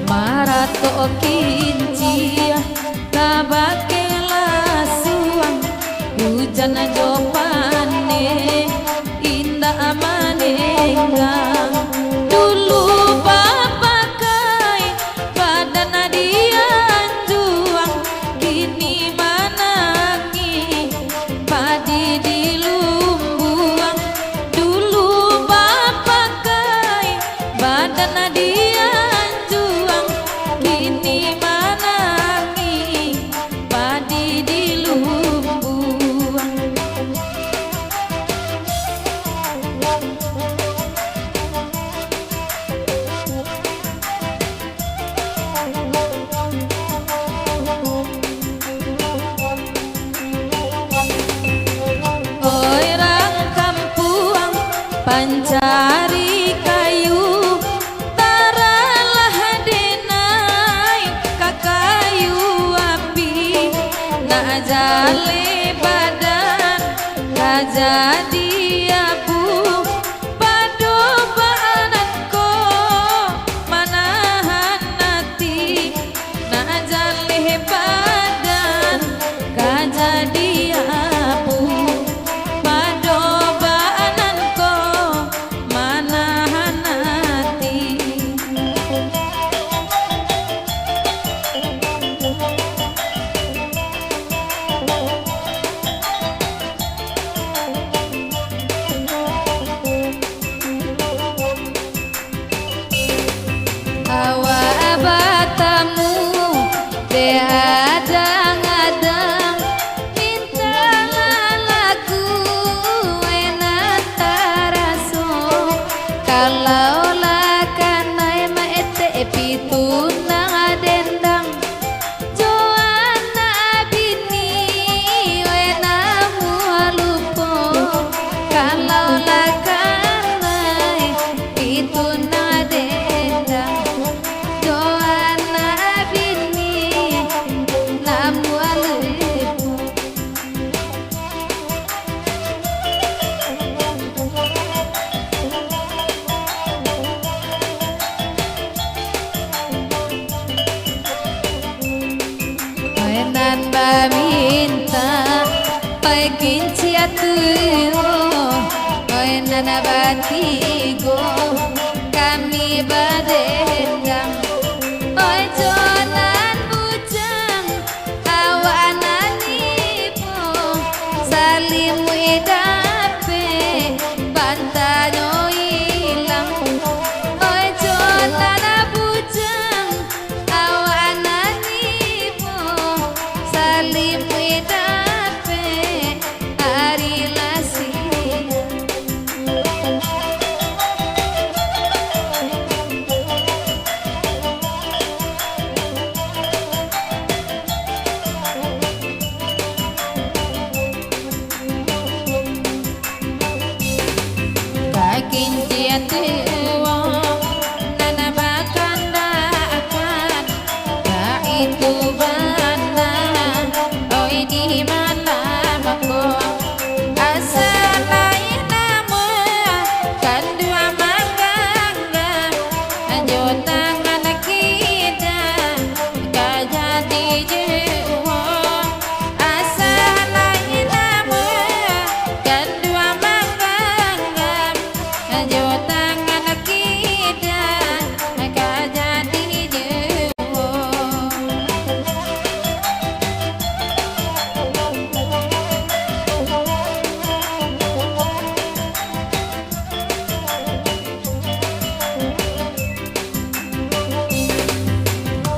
Marato kinci tabake lasuang hujan jopane indah manengang dulu papakai badan dia juang kini manangi padi dilumbuang dulu papakai badan dia kini manangi padi dilumbuang. Orang kampung pancari kayu jale badan jadi abu padu baananku manahan hati nak jale badan jadi abu padu baananku manahan hati. Awak batamu adang-adang mintalah lagu enak taraso kalau lakanai maete pitunang dendang Joanna bini wenamu lupo kalau lakanai pitunang dendang nan minta pagin ciatu nan batigo kami badendang oi jonan bujang awanan ipo salimu idape bantanyo ilang oi jonan bujang awanan ipo salimu idape ari lasi tangan kita jadi jewo.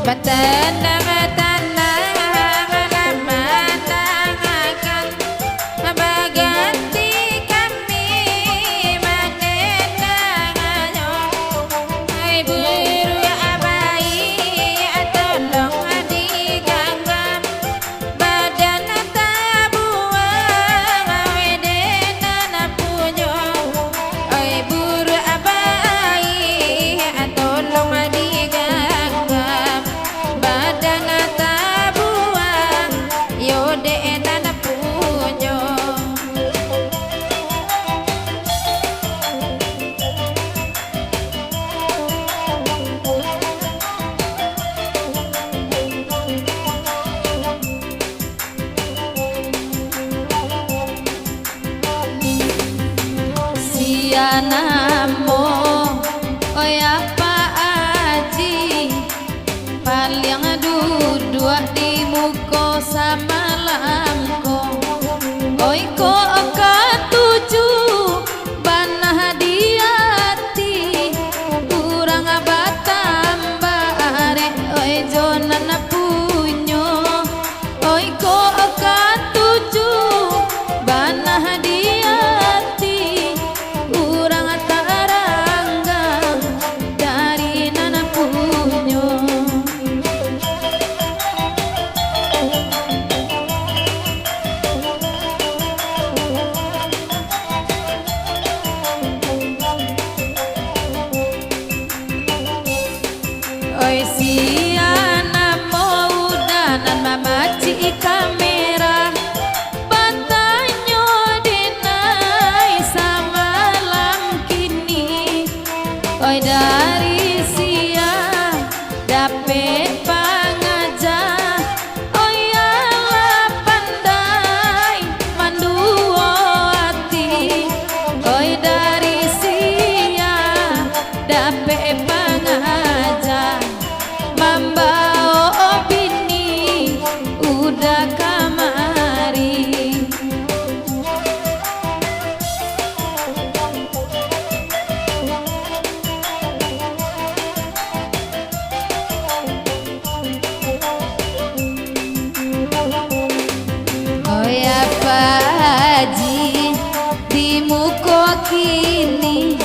Batanang namo oi apa aji paling duduk di muka samalamko oi ko ketuju banah di hati kurang batam bare oi jonan punyo oi ko ketuju banah di oi siana mau danan mamaci kamera batanyo denai samalam kini oi dari sia dapet pangaja oi ala pandai manduo hati oi dari sia dapet pangaja Mambao bini udah kamari oh ya paji di muko kini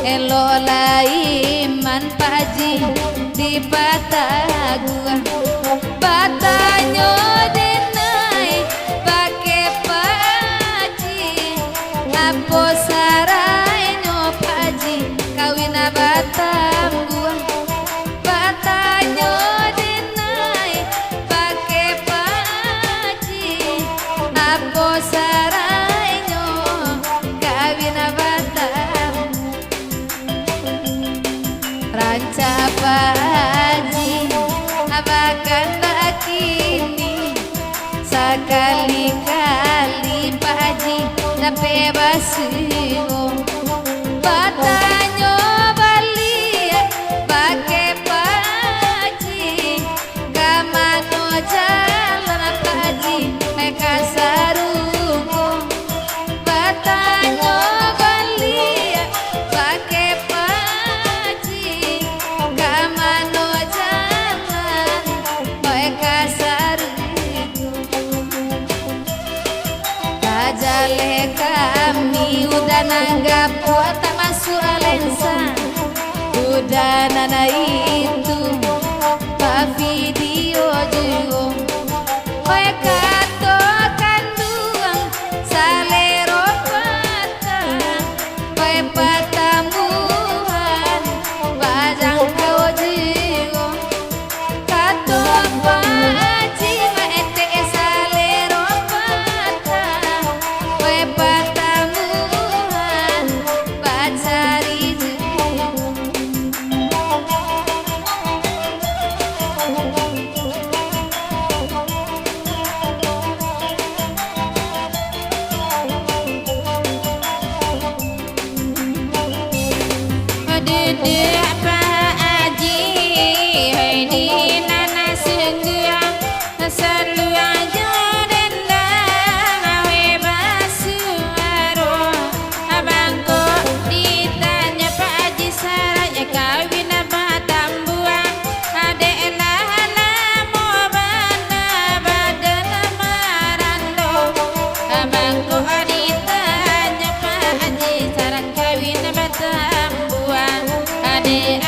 elola iman paji di batagua batanyo denai pake paji apo sarainyo paji kawina batam gua batanyo denai pake paji apo sarainyo kawina batam ranca paji abakan tak kini sekali-kali paji tapi basuh batanyo bali pakai paji kamano jalan paji mereka sarungu batanyo bali pakai paji kamano jalan mereka sarungu kajale kami udah nanggap tak masuk lensa udah nana itu pak video juga mereka tokan duang salero patah petamuhan bajang kau juga kato paji maete salero patah petamuhan bajari Dedek Pak Haji hai di nana senggang selalu aja dendang awe basuaro abang kok ditanya Pak Haji saranya kawin apa tambuang adek nana mau bana badan marando abang kok ditanya Pak Haji saran kawin apa tambuang adek